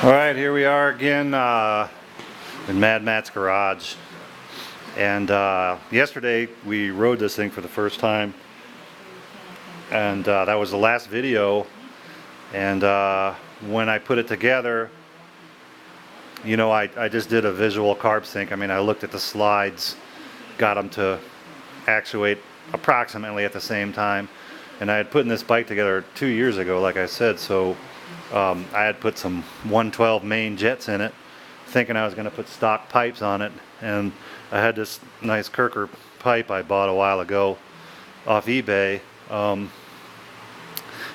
Alright, here we are again in Mad Matt's garage. And yesterday we rode this thing for the first time. And that was the last video. And when I put it together, you know, I just did a visual carb sync. I mean, I looked at the slides, got them to actuate approximately at the same time. And I had put this bike together 2 years ago, like I said, so I had put some 112 main jets in it, thinking I was going to put stock pipes on it, and I had this nice Kirker pipe I bought a while ago off eBay,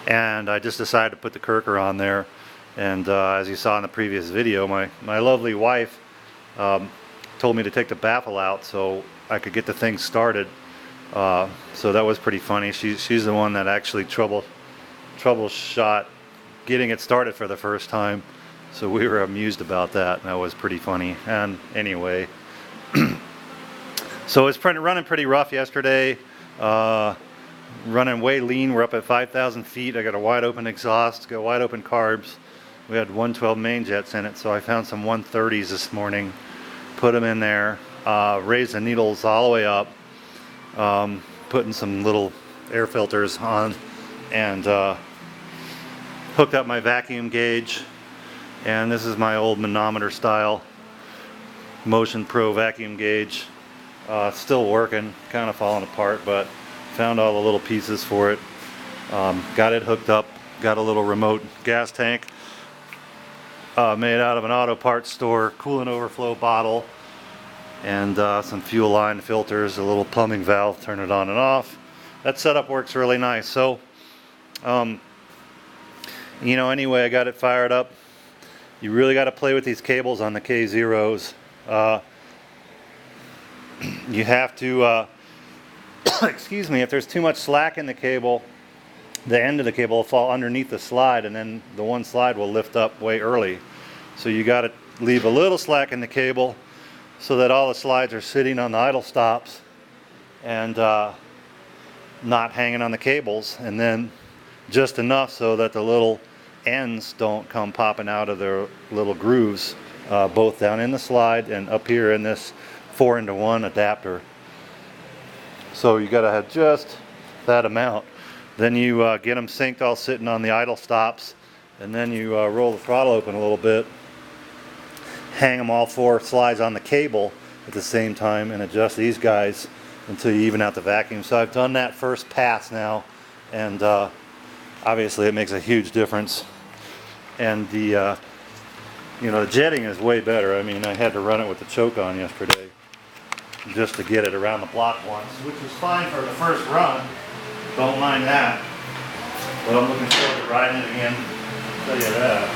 and I just decided to put the Kirker on there. And as you saw in the previous video, my lovely wife told me to take the baffle out so I could get the thing started. So that was pretty funny. She's the one that actually troubleshot getting it started for the first time, so we were amused about that, and that was pretty funny. And anyway, so it's running pretty rough yesterday, running way lean. We're up at 5,000 feet. I got a wide open exhaust, got wide open carbs. We had 112 main jets in it, so I found some 130s this morning, put them in there, raised the needles all the way up, putting some little air filters on, and hooked up my vacuum gauge. And this is my old manometer style Motion Pro vacuum gauge. Still working, kind of falling apart, but found all the little pieces for it. Got it hooked up, got a little remote gas tank made out of an auto parts store coolant overflow bottle, and some fuel line filters, a little plumbing valve, turn it on and off. That setup works really nice. So you know, anyway, I got it fired up. You really got to play with these cables on the K0s. You have to, excuse me, if there's too much slack in the cable, the end of the cable will fall underneath the slide, and then the one slide will lift up way early. So you got to leave a little slack in the cable so that all the slides are sitting on the idle stops and not hanging on the cables, and then just enough so that the little ends don't come popping out of their little grooves, both down in the slide and up here in this 4-into-1 adapter. So you got to have just that amount. Then you get them synced, all sitting on the idle stops, and then you roll the throttle open a little bit, hang them all 4 slides on the cable at the same time, and adjust these guys until you even out the vacuum. So I've done that first pass now, and obviously it makes a huge difference. And the you know, the jetting is way better. I mean, I had to run it with the choke on yesterday just to get it around the block once, which was fine for the first run. Don't mind that. But I'm looking forward to riding it again. I'll tell you that.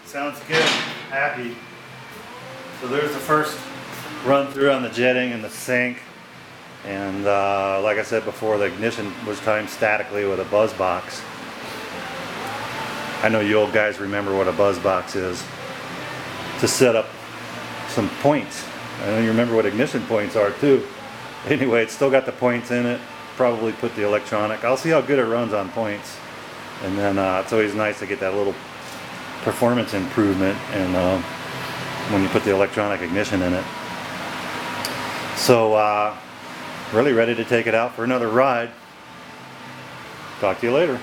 Sounds good. Happy. So there's the first run through on the jetting and the sync. And like I said before, the ignition was timed statically with a buzz box. I know you old guys remember what a buzz box is. To set up some points. I know you remember what ignition points are too. Anyway, it's still got the points in it. Probably put the electronic. I'll see how good it runs on points. And then it's always nice to get that little performance improvement, and when you put the electronic ignition in it. So really ready to take it out for another ride. Talk to you later.